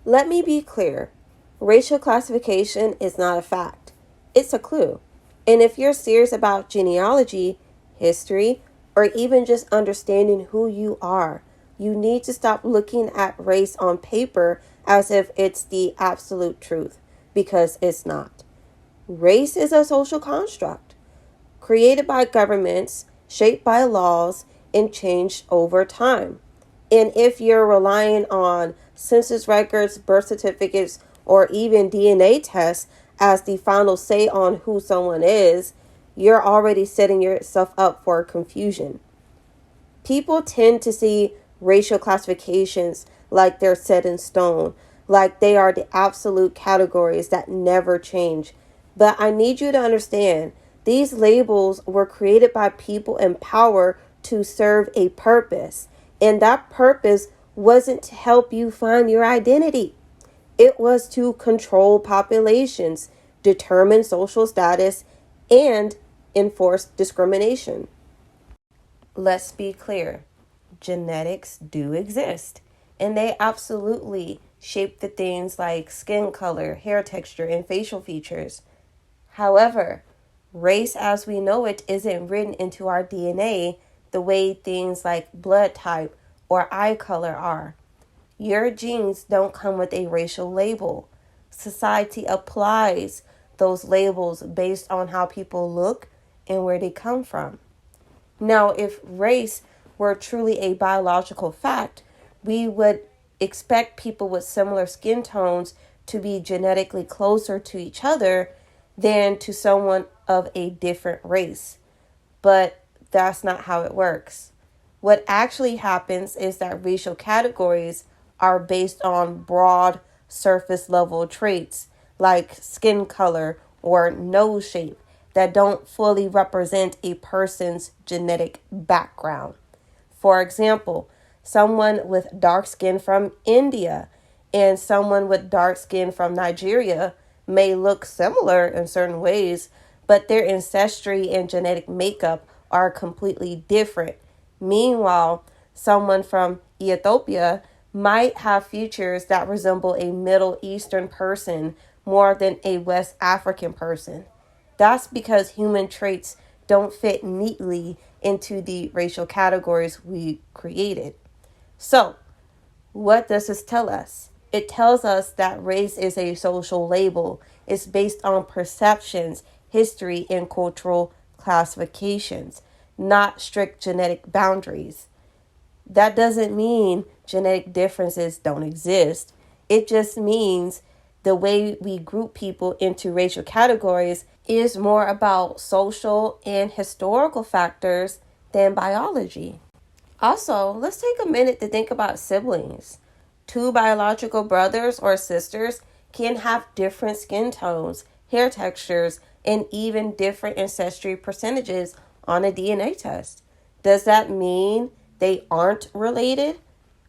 Let me be clear. Racial classification is not a fact. It's a clue. And if you're serious about genealogy, history, or even just understanding who you are, you need to stop looking at race on paper as if it's the absolute truth, because it's not. Race is a social construct created by governments, shaped by laws, and changed over time. And if you're relying on census records, birth certificates, or even DNA tests as the final say on who someone is, you're already setting yourself up for confusion. People tend to see racial classifications like they're set in stone, like they are the absolute categories that never change. But I need you to understand, these labels were created by people in power to serve a purpose. And that purpose wasn't to help you find your identity. It was to control populations, determine social status, and enforce discrimination. Let's be clear. Genetics do exist, and they absolutely shape the things like skin color, hair texture, and facial features. However, race as we know it isn't written into our DNA the way things like blood type or eye color are. Your genes don't come with a racial label. Society applies those labels based on how people look and where they come from. Now, if race were truly a biological fact, we would expect people with similar skin tones to be genetically closer to each other than to someone of a different race. But that's not how it works. What actually happens is that racial categories are based on broad surface level traits like skin color or nose shape that don't fully represent a person's genetic background. For example, someone with dark skin from India and someone with dark skin from Nigeria may look similar in certain ways, but their ancestry and genetic makeup are completely different. Meanwhile, someone from Ethiopia might have features that resemble a Middle Eastern person more than a West African person. That's because human traits don't fit neatly into the racial categories we created. So, what does this tell us? It tells us that race is a social label. It's based on perceptions, history, and cultural classifications, not strict genetic boundaries. That doesn't mean genetic differences don't exist. It just means the way we group people into racial categories is more about social and historical factors than biology. Also, let's take a minute to think about siblings. Two biological brothers or sisters can have different skin tones, hair textures, and even different ancestry percentages on a DNA test. Does that mean they aren't related?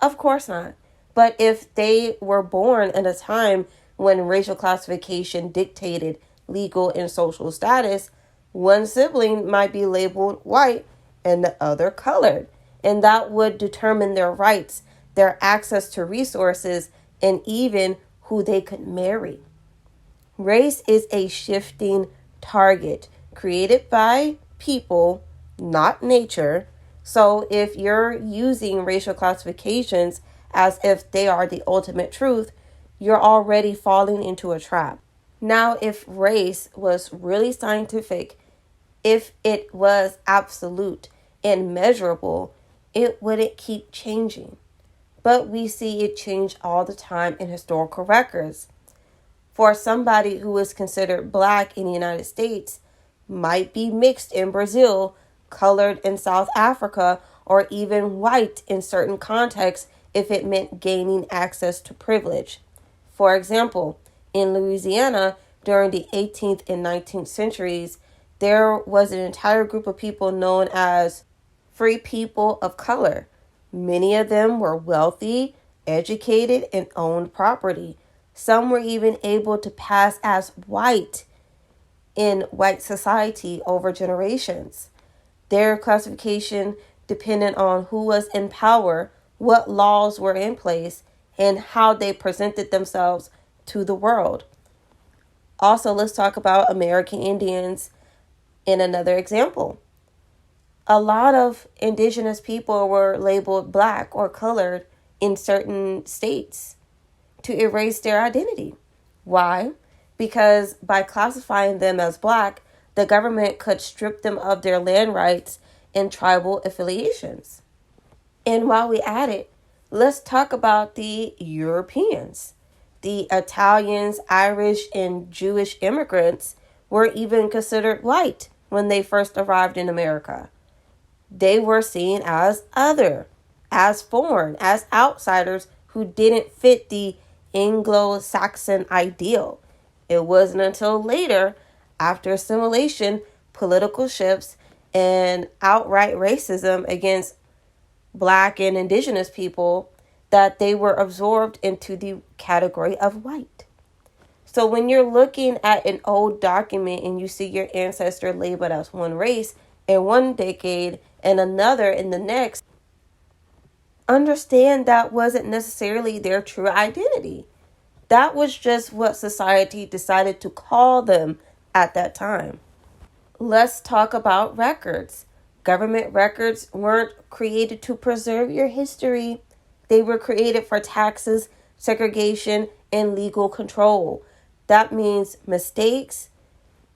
Of course not. But if they were born in a time when racial classification dictated legal and social status, one sibling might be labeled white and the other colored. And that would determine their rights, their access to resources, and even who they could marry. Race is a shifting target created by people, not nature. So if you're using racial classifications as if they are the ultimate truth, you're already falling into a trap. Now, if race was really scientific, if it was absolute and measurable, it wouldn't keep changing. But we see it change all the time in historical records. For somebody who is considered black in the United States, might be mixed in Brazil, colored in South Africa, or even white in certain contexts if it meant gaining access to privilege. For example, in Louisiana during the 18th and 19th centuries, there was an entire group of people known as free people of color. Many of them were wealthy, educated, and owned property. Some were even able to pass as white in white society over generations. Their classification depended on who was in power, what laws were in place, and how they presented themselves to the world. Also, let's talk about American Indians in another example. A lot of indigenous people were labeled black or colored in certain states to erase their identity. Why? Because by classifying them as black, the government could strip them of their land rights and tribal affiliations. And while we at it, let's talk about the Europeans. The Italians, Irish, and Jewish immigrants were even considered white when they first arrived in America. They were seen as other, as foreign, as outsiders who didn't fit the Anglo-Saxon ideal. It wasn't until later, after assimilation, political shifts, and outright racism against black and indigenous people that they were absorbed into the category of white. So when you're looking at an old document and you see your ancestor labeled as one race in one decade and another in the next, understand that wasn't necessarily their true identity. That was just what society decided to call them at that time. Let's talk about records. Government records weren't created to preserve your history. They were created for taxes, segregation, and legal control. That means mistakes,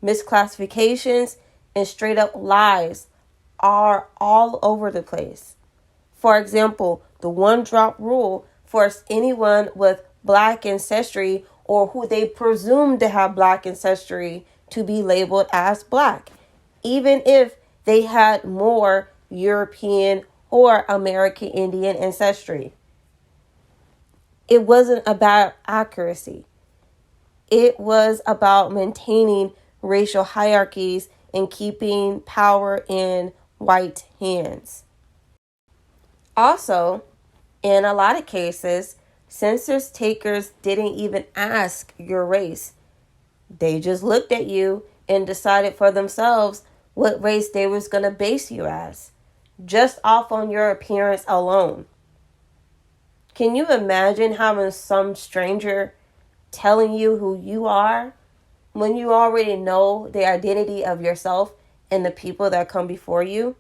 misclassifications, and straight up lies are all over the place. For example, the one drop rule forced anyone with black ancestry or who they presumed to have black ancestry to be labeled as black, even if they had more European or American Indian ancestry. It wasn't about accuracy. It was about maintaining racial hierarchies and keeping power in white hands. Also, in a lot of cases, census takers didn't even ask your race. They just looked at you and decided for themselves what race they was going to base you as, just off on your appearance alone. Can you imagine having some stranger telling you who you are when you already know the identity of yourself and the people that come before you?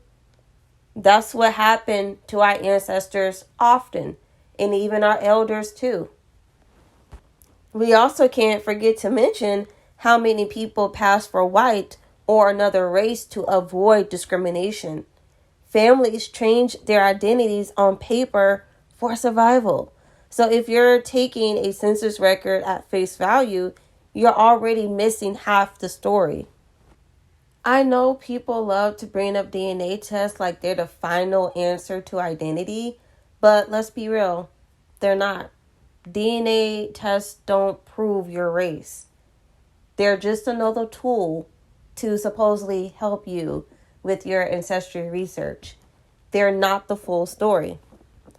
That's what happened to our ancestors often, and even our elders too. We also can't forget to mention how many people pass for white or another race to avoid discrimination. Families change their identities on paper for survival. So if you're taking a census record at face value, you're already missing half the story. I know people love to bring up DNA tests like they're the final answer to identity, but let's be real, they're not. DNA tests don't prove your race. They're just another tool to supposedly help you with your ancestry research. They're not the full story.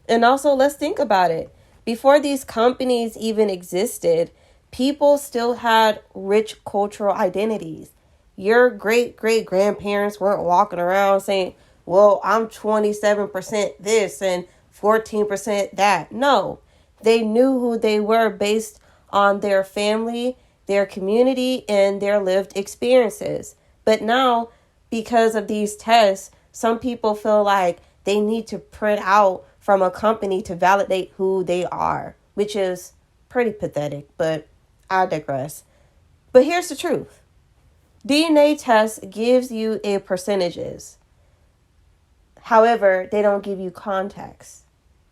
And also, let's think about it. Before these companies even existed, people still had rich cultural identities. Your great-great-grandparents weren't walking around saying, well, I'm 27% this and 14% that. No, they knew who they were based on their family, their community, and their lived experiences. But now, because of these tests, some people feel like they need to print out from a company to validate who they are, which is pretty pathetic, but I digress. But here's the truth. DNA test gives you a percentages. However, they don't give you context.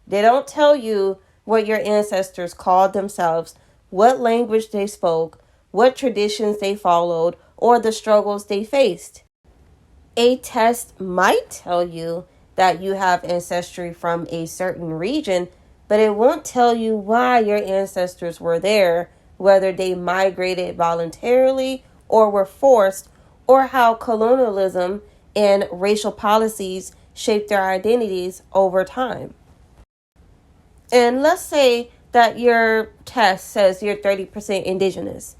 They don't tell you what your ancestors called themselves, what language they spoke, what traditions they followed, or the struggles they faced. A test might tell you that you have ancestry from a certain region, but it won't tell you why your ancestors were there, whether they migrated voluntarily or were forced, or how colonialism and racial policies shaped their identities over time. And let's say that your test says you're 30% indigenous.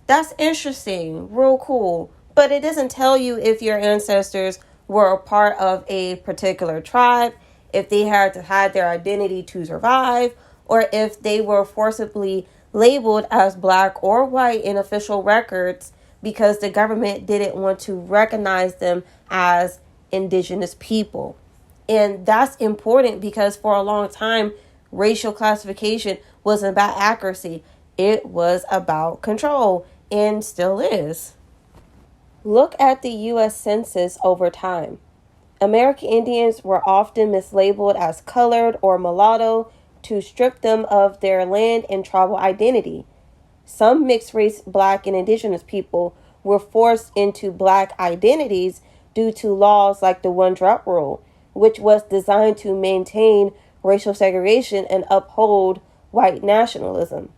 That's interesting, real cool, but it doesn't tell you if your ancestors were a part of a particular tribe, if they had to hide their identity to survive, or if they were forcibly labeled as black or white in official records because the government didn't want to recognize them as indigenous people. And that's important because for a long time, racial classification wasn't about accuracy. It was about control and still is. Look at the U.S. Census over time. American Indians were often mislabeled as colored or mulatto to strip them of their land and tribal identity. Some mixed race black and indigenous people were forced into black identities due to laws like the One Drop Rule, which was designed to maintain racial segregation and uphold white nationalism.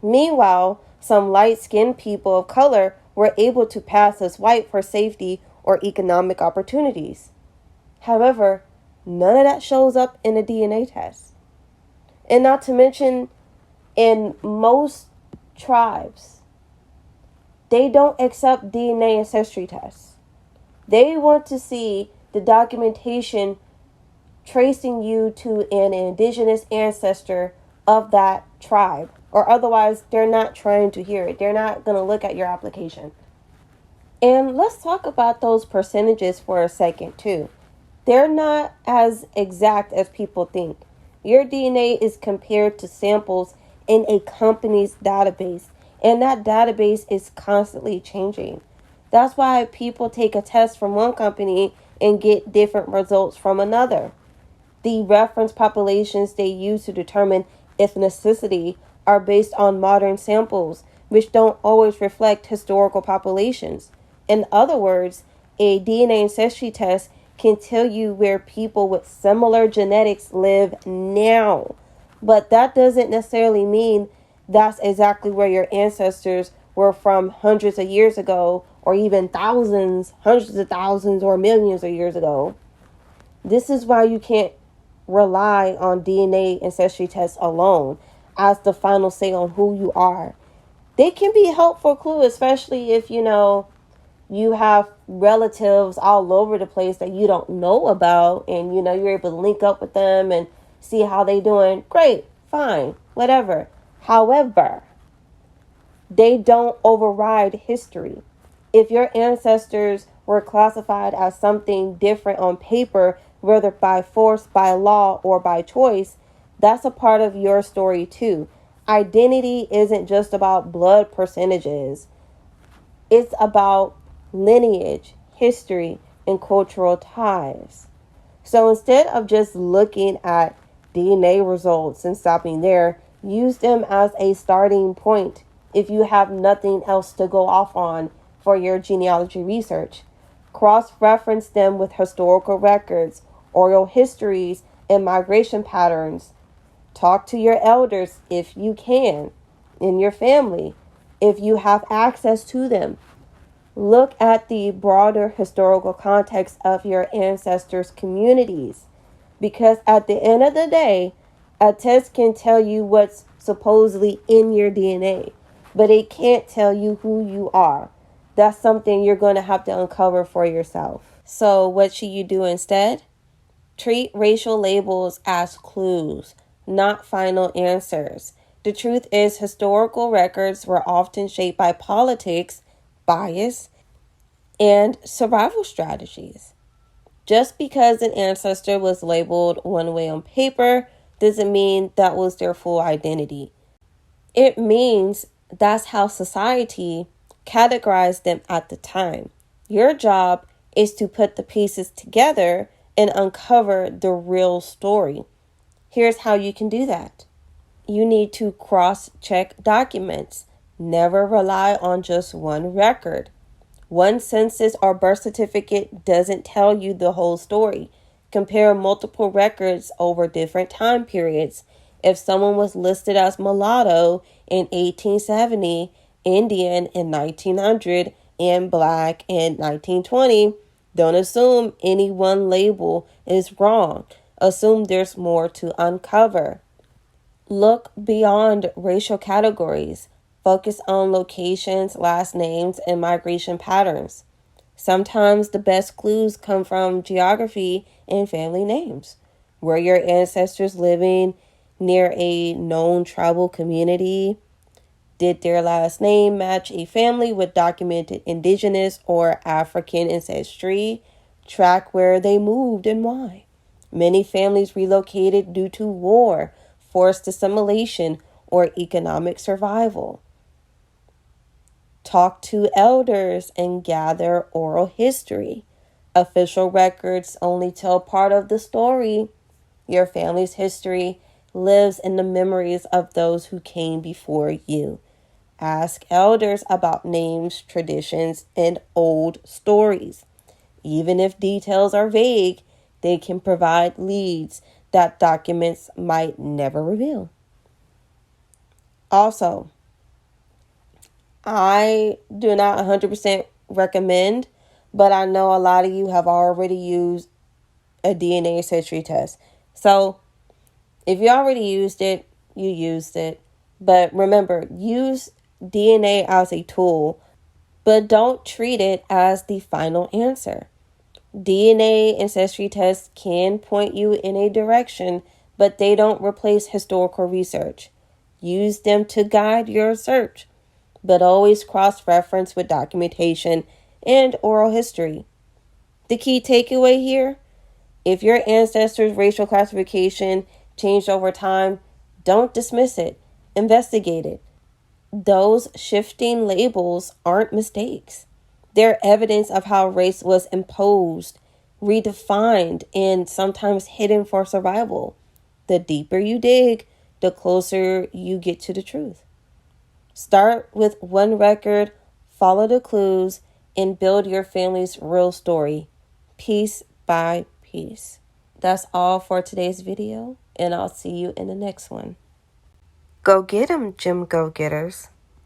Meanwhile, some light-skinned people of color were able to pass as white for safety or economic opportunities. However, none of that shows up in a DNA test. And not to mention, in most tribes, they don't accept DNA ancestry tests. They want to see the documentation tracing you to an indigenous ancestor of that tribe, or otherwise they're not trying to hear it. They're not going to look at your application. And let's talk about those percentages for a second too. They're not as exact as people think. Your DNA is compared to samples in a company's database, and that database is constantly changing. That's why people take a test from one company and get different results from another. The reference populations they use to determine ethnicity are based on modern samples, which don't always reflect historical populations. In other words, a DNA ancestry test can tell you where people with similar genetics live now, but that doesn't necessarily mean that's exactly where your ancestors were from hundreds of years ago, or even thousands, hundreds of thousands, or millions of years ago. This is why you can't rely on DNA ancestry tests alone as the final say on who you are. They can be a helpful clue, especially if you have relatives all over the place that you don't know about, and you're able to link up with them and see how they doing. Great, fine, whatever. However, they don't override history. If your ancestors were classified as something different on paper, whether by force, by law, or by choice, that's a part of your story too. Identity isn't just about blood percentages. It's about lineage, history, and cultural ties. So instead of just looking at DNA results and stopping there, use them as a starting point if you have nothing else to go off on for your genealogy research. Cross-reference them with historical records, oral histories, and migration patterns. Talk to your elders if you can, in your family, if you have access to them. Look at the broader historical context of your ancestors' communities, because at the end of the day, a test can tell you what's supposedly in your DNA, but it can't tell you who you are. That's something you're going to have to uncover for yourself. So what should you do instead? Treat racial labels as clues, not final answers. The truth is, historical records were often shaped by politics, bias, and survival strategies. Just because an ancestor was labeled one way on paper doesn't mean that was their full identity. It means that's how society categorized them at the time. Your job is to put the pieces together and uncover the real story. Here's how you can do that. You need to cross-check documents. Never rely on just one record. One census or birth certificate doesn't tell you the whole story. Compare multiple records over different time periods. If someone was listed as mulatto in 1870, Indian in 1900, and black in 1920, don't assume any one label is wrong. Assume there's more to uncover. Look beyond racial categories. Focus on locations, last names, and migration patterns. Sometimes the best clues come from geography and family names. Were your ancestors living near a known tribal community? Did their last name match a family with documented indigenous or African ancestry? Track where they moved and why. Many families relocated due to war, forced assimilation, or economic survival. Talk to elders and gather oral history. Official records only tell part of the story. Your family's history lives in the memories of those who came before you. Ask elders about names, traditions, and old stories. Even if details are vague, they can provide leads that documents might never reveal. Also, I do not 100% recommend, but I know a lot of you have already used a DNA ancestry test. So, if you already used it, you used it. But remember, use DNA as a tool, but don't treat it as the final answer. DNA ancestry tests can point you in a direction, but they don't replace historical research. Use them to guide your search, but always cross-reference with documentation and oral history. The key takeaway here: if your ancestors' racial classification changed over time, don't dismiss it. Investigate it. Those shifting labels aren't mistakes. They're evidence of how race was imposed, redefined, and sometimes hidden for survival. The deeper you dig, the closer you get to the truth. Start with one record, follow the clues, and build your family's real story, piece by piece. That's all for today's video, and I'll see you in the next one. Go get 'em, Gym Go Getters.